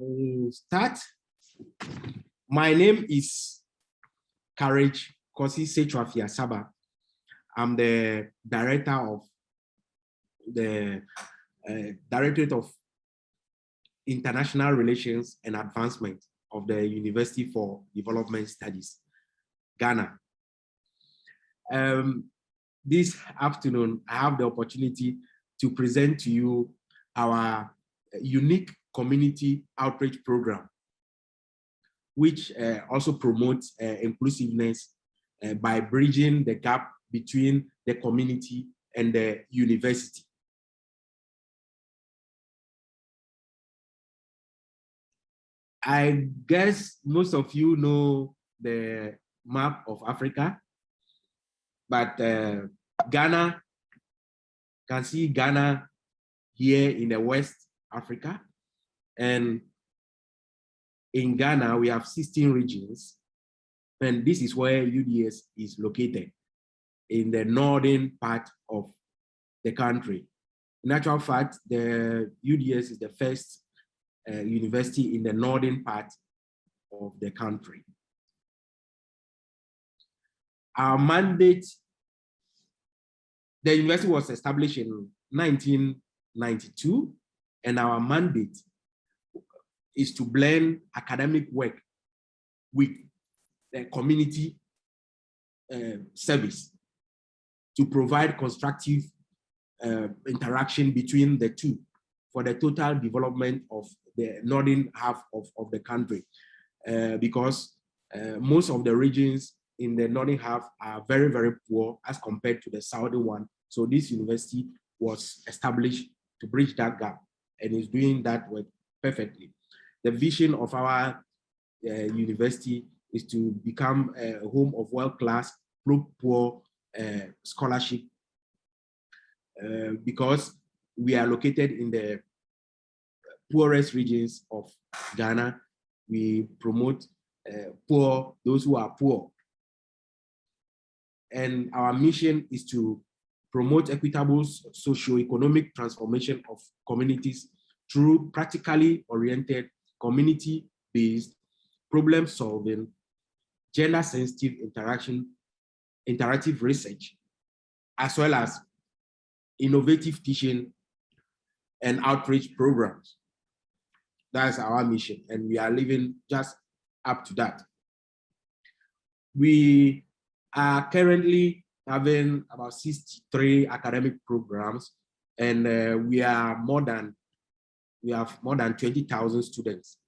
We'll start. My name is Kosi Setsoafia Saba. I'm the director of the Directorate of International Relations and Advancement of the University for Development Studies, Ghana. This afternoon, I have the opportunity to present to you our unique community outreach program, which also promotes inclusiveness by bridging the gap between the community and the university. I guess most of you know the map of Africa, but Ghana, can see Ghana here in the West Africa. And in Ghana, we have 16 regions. And this is where UDS is located, in the northern part of the country. In actual fact, the UDS is the first university in the northern part of the country. Our mandate, the university was established in 1992, and our mandate is to blend academic work with the community service to provide constructive interaction between the two for the total development of the northern half of the country, because most of the regions in the northern half are very, very poor as compared to the southern one. So this university was established to bridge that gap and is doing that work perfectly. The vision of our university is to become a home of world-class, pro-poor scholarship, because we are located in the poorest regions of Ghana. We promote those who are poor. And our mission is to promote equitable socio-economic transformation of communities through practically oriented, community-based problem-solving, gender-sensitive interactive research, as well as innovative teaching and outreach programs. That's our mission, and we are living just up to that. We are currently having about 63 academic programs, and we have more than 20,000 students.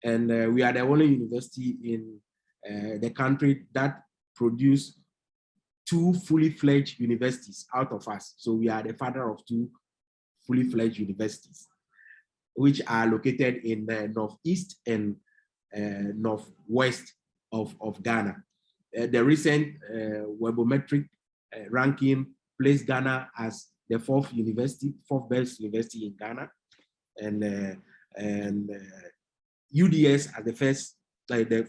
And we are the only university in the country that produce 2 fully fledged universities out of us. So we are the father of 2 fully fledged universities, which are located in the northeast and northwest of Ghana. The recent Webometric ranking placed Ghana as the 4th best university in Ghana, and UDS as the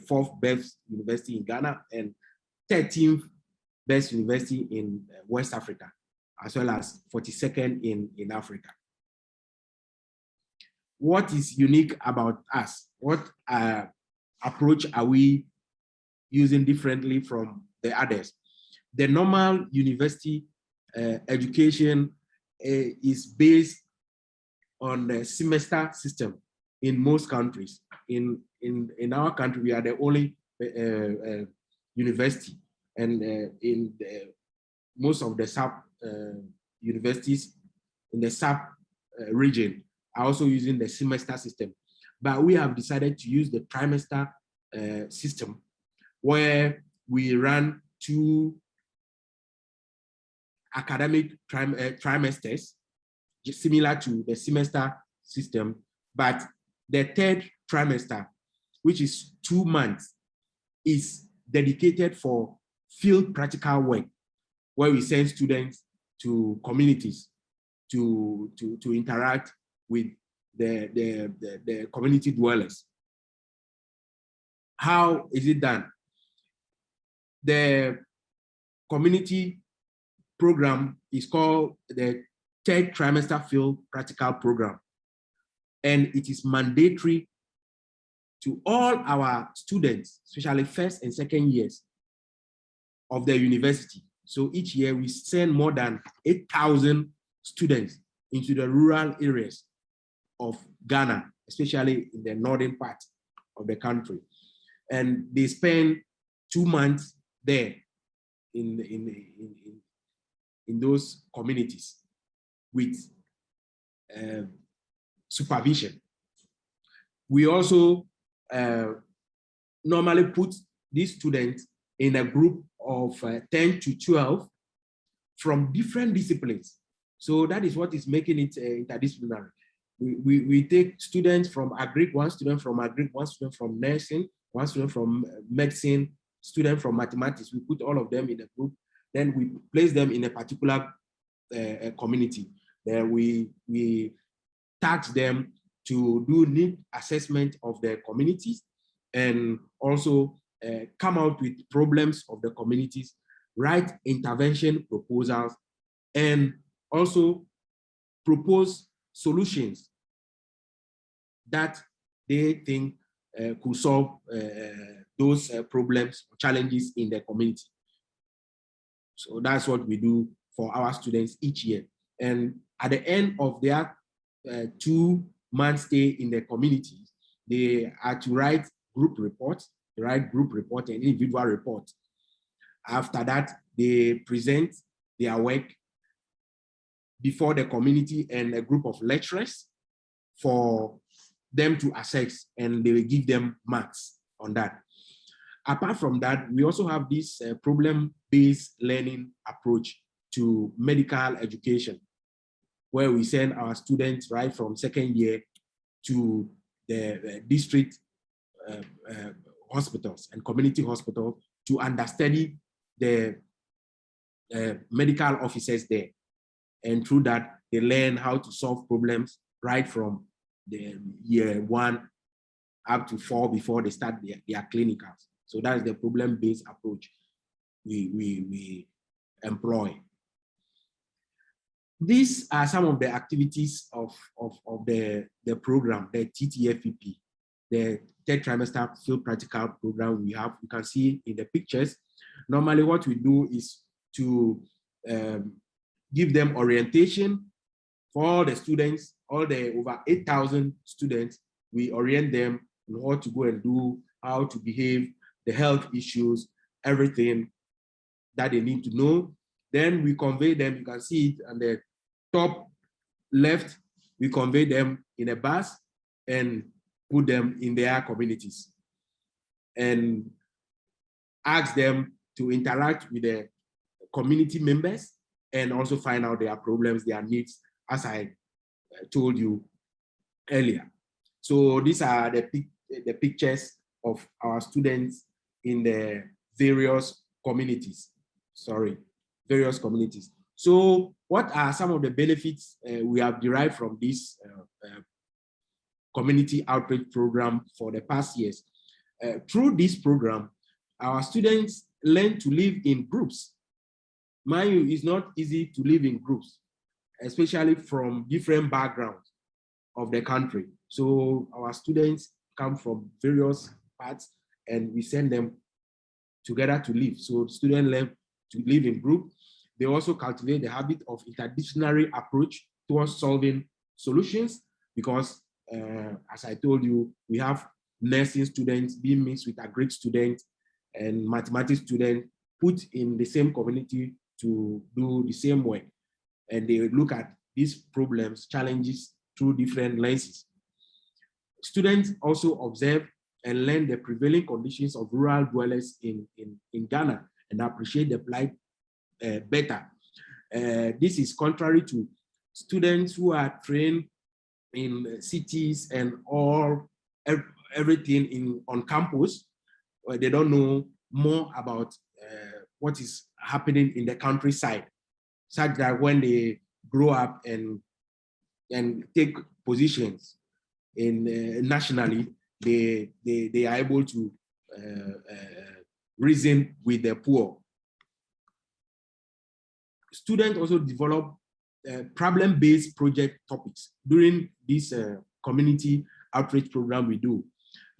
4th best university in Ghana, and 13th best university in West Africa, as well as 42nd in Africa. What is unique about us? What approach are we using differently from the others? The normal university education is based on the semester system in most countries. In our country, we are the only university, and in most of the sub universities in the sub region are also using the semester system. But we have decided to use the trimester system, where we run 2 academic trimesters, similar to the semester system, but the 3rd trimester, which is 2 months, is dedicated for field practical work, where we send students to communities to interact with the community dwellers. How is it done? The community program is called the 3rd trimester field practical program, and it is mandatory to all our students, especially first and second years of the university. So each year we send more than 8,000 students into the rural areas of Ghana, especially in the northern part of the country. And they spend 2 months there in those communities with supervision. We also normally put these students in a group of 10 to 12 from different disciplines. So that is what is making it interdisciplinary. We take students from agric, one student from agric, one student from nursing, one student from medicine, student from mathematics. We put all of them in a group. Then we place them in a particular community. Then we task them to do need assessment of their communities and also come out with problems of the communities, write intervention proposals, and also propose solutions that they think could solve those problems or challenges in the community. So that's what we do for our students each year. And at the end of their 2-month stay in the community, they are to write group reports, and individual reports. After that, they present their work before the community and a group of lecturers for them to assess, and they will give them marks on that. Apart from that, we also have this problem-based learning approach to medical education, where we send our students right from second year to the district hospitals and community hospitals to understudy the medical officers there. And through that, they learn how to solve problems right from the year 1 up to 4 before they start their clinicals. So that's the problem-based approach we employ. These are some of the activities of the program, the TTFEP, the third trimester field practical program we have. You can see in the pictures. Normally what we do is to give them orientation for all the students, all the over 8,000 students. We orient them on what to go and do, how to behave, the health issues, everything that they need to know. Then we convey them, you can see it on the top left, we convey them in a bus and put them in their communities and ask them to interact with the community members and also find out their problems, their needs, as I told you earlier. So these are the pictures of our students in the various communities. Various communities. So what are some of the benefits we have derived from this community outreach program for the past years? Through this program, our students learn to live in groups. Mind you, it's not easy to live in groups, especially from different backgrounds of the country. So our students come from various parts and we send them together to live. So students learn to live in group. They also cultivate the habit of interdisciplinary approach towards solving solutions because, as I told you, we have nursing students being mixed with a Greek student and mathematics student put in the same community to do the same work. And they look at these problems, challenges through different lenses. Students also observe and learn the prevailing conditions of rural dwellers in Ghana and appreciate the plight better. This is contrary to students who are trained in cities and everything on campus, where they don't know more about what is happening in the countryside, such that when they grow up and take positions in nationally, they are able to reason with the poor. Students also develop problem-based project topics during this community outreach program we do.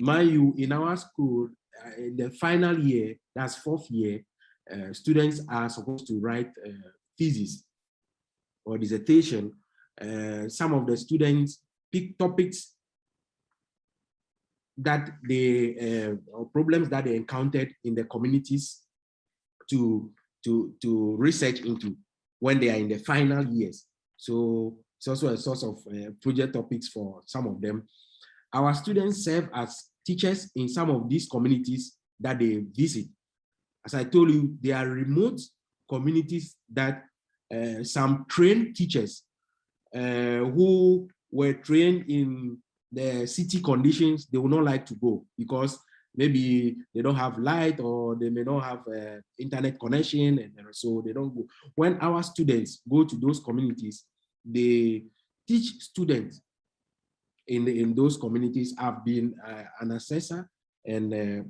Mind you, in our school, in the final year, that's fourth year, students are supposed to write thesis or dissertation. Some of the students pick topics that they or problems that they encountered in the communities to research into when they are in the final years. So it's also a source of project topics for some of them. Our students serve as teachers in some of these communities that they visit. As I told you, they are remote communities that some trained teachers who were trained in the city conditions, they will not like to go because maybe they don't have light or they may not have internet connection, and so they don't go. When our students go to those communities, they teach students in those communities. I've been an assessor and a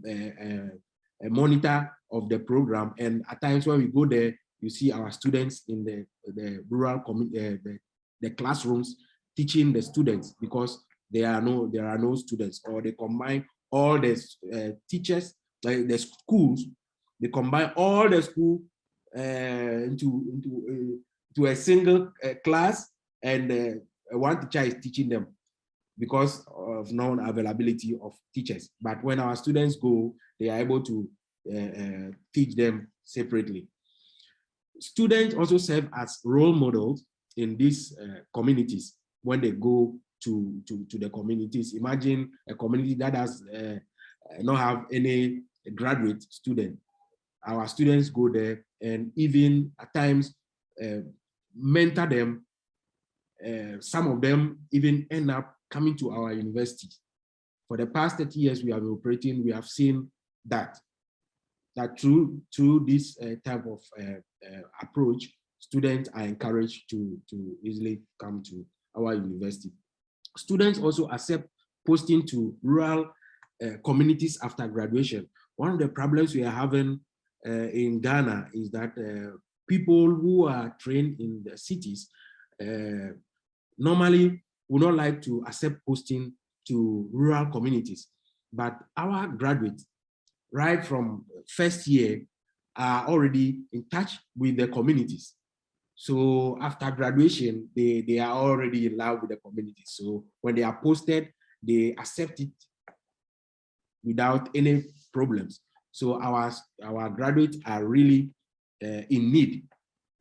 monitor of the program, and at times when we go there, you see our students in the rural community, the classrooms teaching the students, because there are no students, or they combine all the teachers, like the schools, they combine all the school into a single class, and one teacher is teaching them because of non-availability of teachers. But when our students go, they are able to teach them separately. Students also serve as role models in these communities when they go to the communities. Imagine a community that does not have any graduate student. Our students go there and even at times mentor them. Some of them even end up coming to our university. For the past 30 years we have been operating, we have seen that through this type of approach, students are encouraged to easily come to our university. Students also accept posting to rural communities after graduation. One of the problems we are having in Ghana is that people who are trained in the cities normally would not like to accept posting to rural communities. But our graduates, right from first year, are already in touch with the communities. So after graduation, they are already in love with the community. So when they are posted, they accept it without any problems. So our graduates are really in need.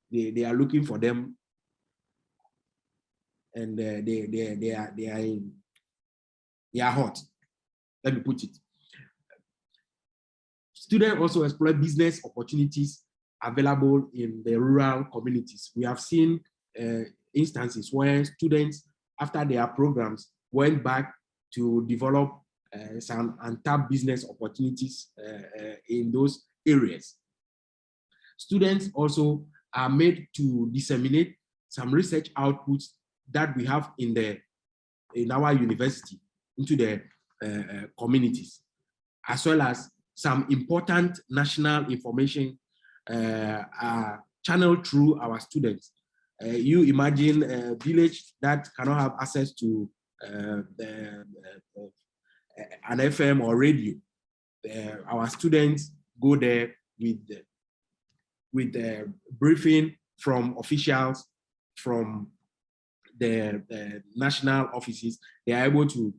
They are looking for them, and they are hot. Let me put it. Students also explore business opportunities available in the rural communities. We have seen instances where students, after their programs, went back to develop some untapped business opportunities in those areas. Students also are made to disseminate some research outputs that we have in our university into the communities, as well as some important national information are channeled through our students. You imagine a village that cannot have access to an FM or radio. Our students go there with the briefing from officials, from the national offices. They are able to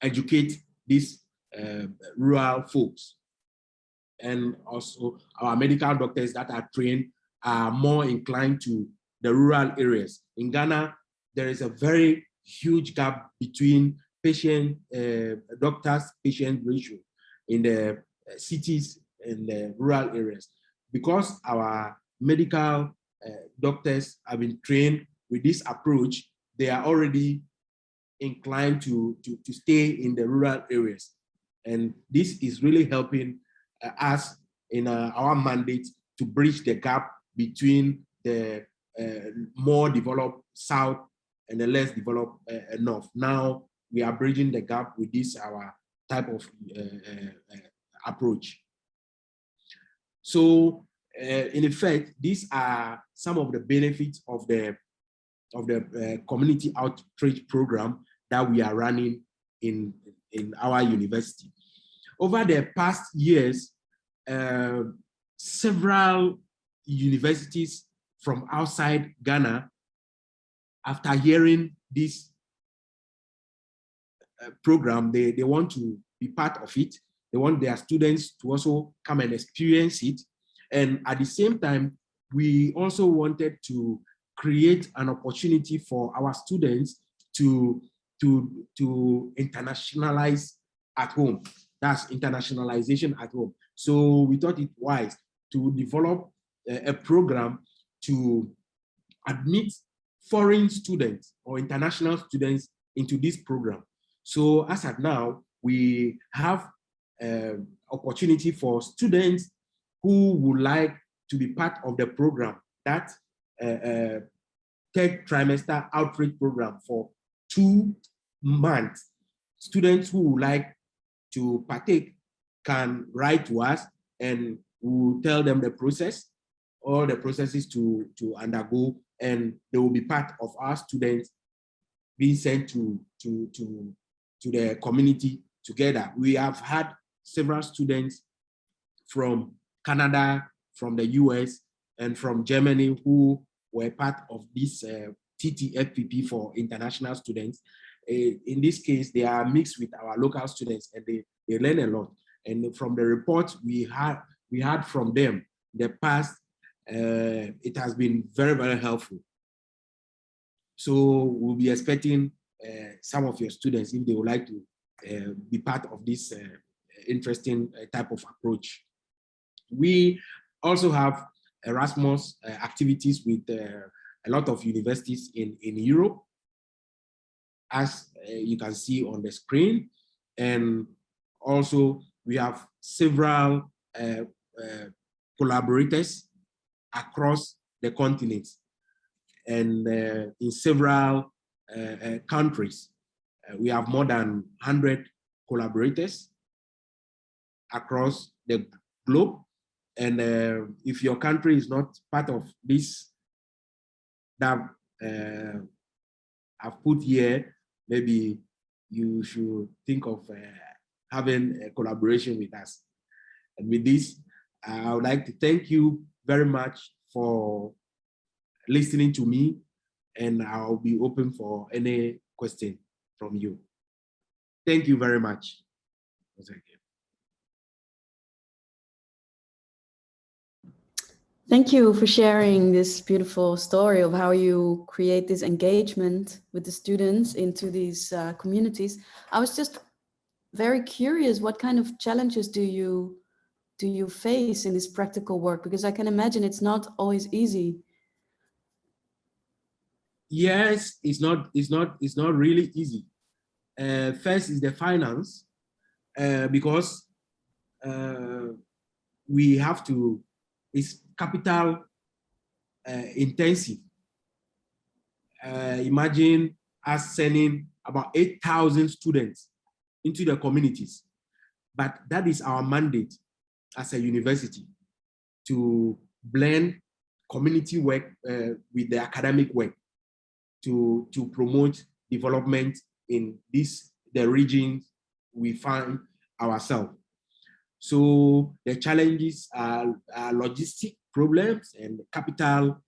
educate these rural folks. And also our medical doctors that are trained are more inclined to the rural areas. In Ghana, there is a very huge gap between doctors-patient ratio in the cities and the rural areas. Because our medical doctors have been trained with this approach, they are already inclined to stay in the rural areas. And this is really helping us in our mandate to bridge the gap between the more developed South and the less developed North. Now we are bridging the gap with this our type of approach. So in effect, these are some of the benefits of the community outreach program that we are running in our university. Over the past years, several universities from outside Ghana, after hearing this program, they want to be part of it. They want their students to also come and experience it. And at the same time, we also wanted to create an opportunity for our students to internationalize at home. That's internationalization at home. So we thought it wise to develop a program to admit foreign students or international students into this program. So as of now, we have opportunity for students who would like to be part of the program, that third trimester outreach program for 2 months. Students who would like to partake can write to us and we'll tell them the process, all the processes to undergo, and they will be part of our students being sent to the community together. We have had several students from Canada, from the US, and from Germany who were part of this TTFPP for international students. In this case, they are mixed with our local students and they learn a lot. And from the report we had from them in the past, it has been very, very helpful. So we'll be expecting some of your students, if they would like to be part of this interesting type of approach. We also have Erasmus activities with a lot of universities in Europe, as you can see on the screen. And also we have several collaborators across the continent and in several countries. We have more than 100 collaborators across the globe. And if your country is not part of this that I've put here, maybe you should think of having a collaboration with us. And with this, I would like to thank you very much for listening to me, and I'll be open for any question from you. Thank you very much. Thank you for sharing this beautiful story of how you create this engagement with the students into these communities. I was just very curious, what kind of challenges do you face in this practical work? Because I can imagine it's not always easy. Yes, it's not really easy. First is the finance, because we have to, it's capital intensive. Imagine us sending about 8,000 students into the communities, but that is our mandate as a university, to blend community work with the academic work to promote development in the regions we find ourselves. So the challenges are logistic problems and capital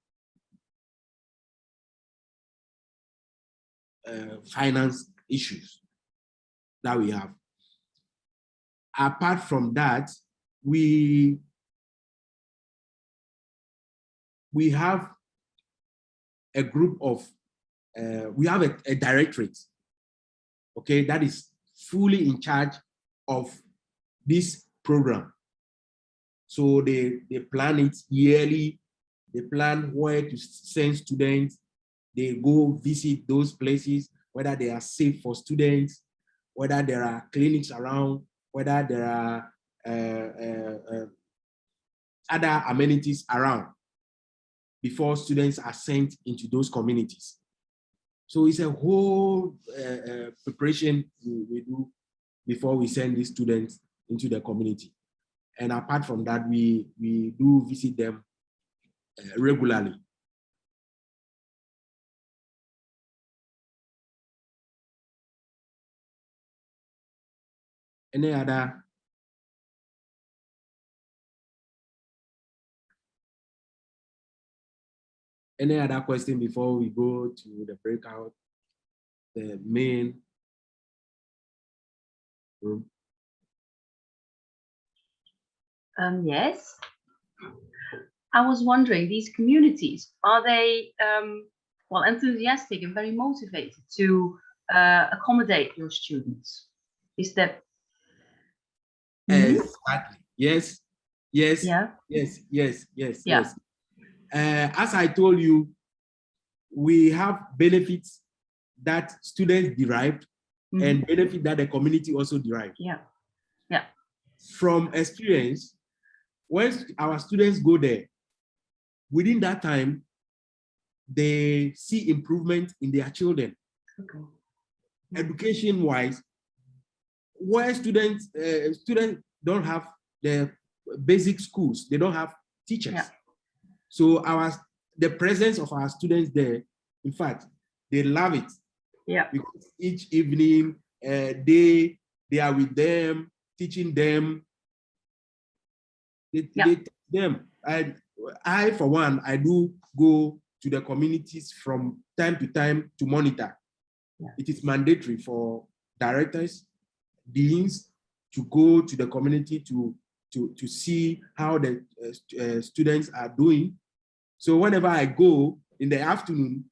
finance issues that we have. Apart from that, we have a group of, we have a directorate, okay, that is fully in charge of this program. So they plan it yearly, they plan where to send students, they go visit those places, whether they are safe for students, whether there are clinics around, whether there are other amenities around before students are sent into those communities. So it's a whole preparation we do before we send these students into the community. And apart from that, we do visit them regularly. Any other? Any other question before we go to the breakout, the main room? Yes. I was wondering, these communities, are they well, enthusiastic and very motivated to accommodate your students? Is that? Exactly. Yes. Yes. Yeah. Yes. Yes. Yes. Yeah. Yes. As I told you, we have benefits that students derived and benefit that the community also derived. Yeah. Yeah. From experience, when our students go there, within that time, they see improvement in their children. Okay. Education-wise, where students don't have the basic schools, they don't have teachers. Yeah. So the presence of our students there, in fact, they love it. Yeah. Because each evening they are with them, teaching them. They teach them. I, for one, I do go to the communities from time to time to monitor. Yeah. It is mandatory for directors, deans to go to the community to see how the students are doing. So whenever I go in the afternoon,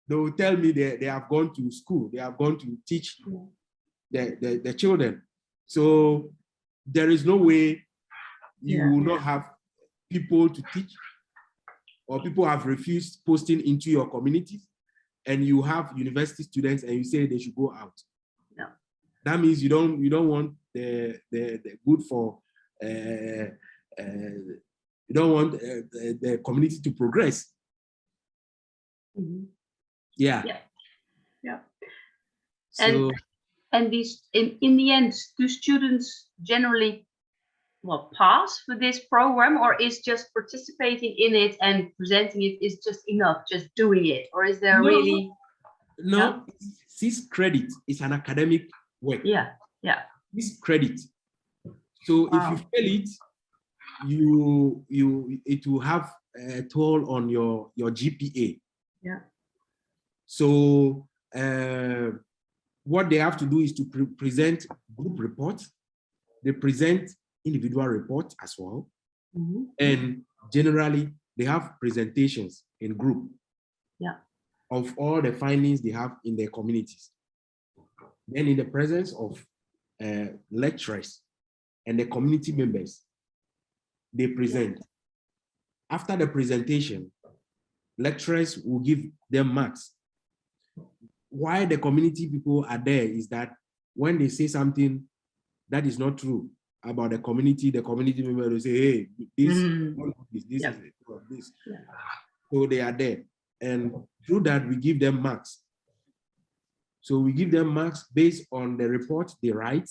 they will tell me they have gone to school, they have gone to teach the children. So there is no way you will not have people to teach, or people have refused posting into your communities, and you have university students and you say they should go out. No. That means you don't want the good for you don't want the community to progress. Yeah. Yeah. Yeah. So, and these in the end, do students generally pass for this program, or is just participating in it and presenting it is just enough, just doing it, or is there really? No, 6 credits is an academic work. Yeah. Yeah. 6 credits. So if you fail it, it will have a toll on your GPA. Yeah. So what they have to do is to present group reports. They present individual reports as well. And generally, they have presentations in group of all the findings they have in their communities. Then in the presence of lecturers and the community members, they present. After the presentation, lecturers will give them marks. Why the community people are there is that when they say something that is not true about the community member will say, hey, this is this. Yeah. So they are there. And through that, we give them marks. So we give them marks based on the report they write,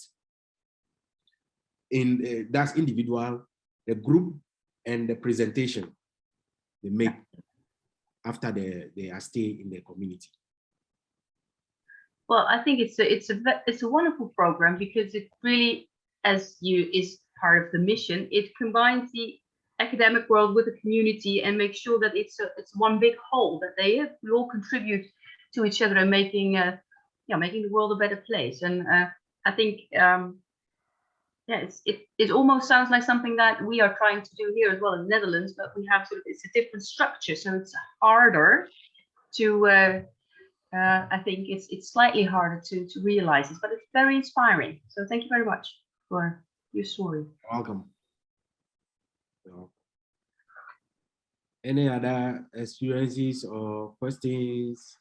in that's individual, the group, and the presentation they make after they are staying in the community. Well, I think it's a wonderful program, because it really, is part of the mission. It combines the academic world with the community and makes sure that it's one big whole, that we all contribute to each other and making the world a better place. And I think it almost sounds like something that we are trying to do here as well in the Netherlands, but we have it's a different structure, so it's harder to. I think it's slightly harder to realize this, but it's very inspiring. So thank you very much for your story. You're welcome. So, any other experiences or questions?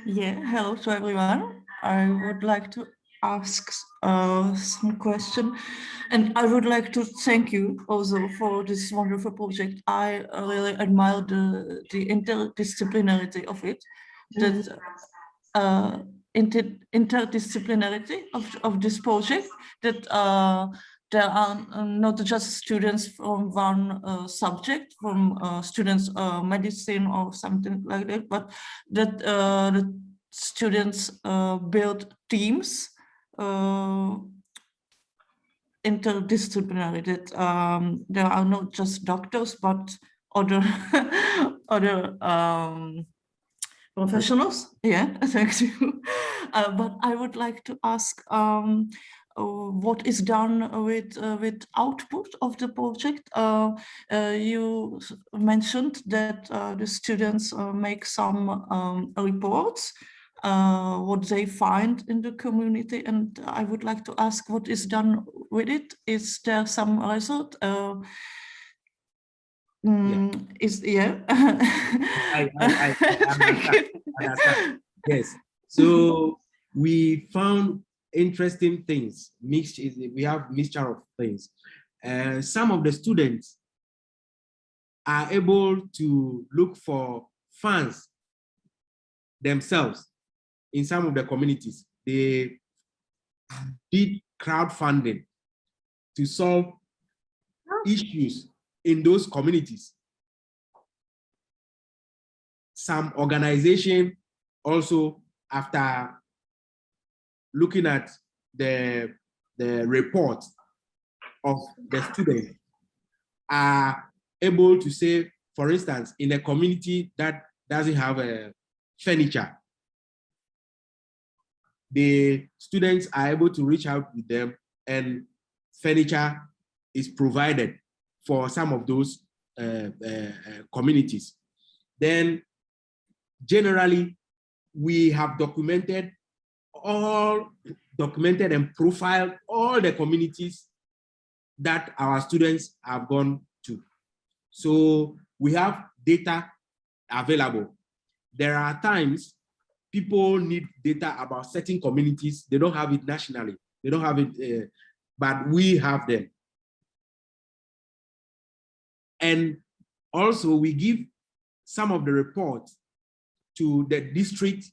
Yeah, hello to everyone. I would like to ask some question, and I would like to thank you also for this wonderful project. I really admire the interdisciplinarity of it, that interdisciplinarity of this project, that there are not just students from one subject, from students medicine or something like that, but that the students build teams interdisciplinary, that there are not just doctors, but other other professionals. Yeah, thank you. But I would like to ask what is done with output of the project. You mentioned that the students make some reports, what they find in the community, and I would like to ask what is done with it. Is there some result? I understand. Yes. So we found interesting things. We have mixture of things. Some of the students are able to look for funds themselves in some of the communities. They did crowdfunding to solve issues in those communities. Some organization also, after looking at the report of the students, are able to say, for instance, in a community that doesn't have a furniture, the students are able to reach out with them, and furniture is provided for some of those communities. Then generally, we have documented and profiled all the communities that our students have gone to. So we have data available. There are times people need data about certain communities. They don't have it nationally. They don't have it, but we have them. And also we give some of the reports to the district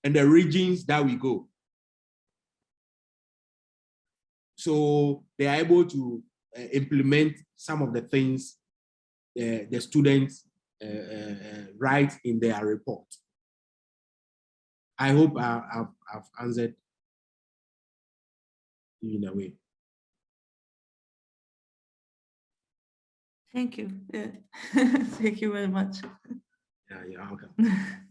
and the regions that we go. So they are able to implement some of the things the students write in their report. I hope I've answered you in a way. Thank you. Yeah. Thank you very much. Yeah, you're welcome.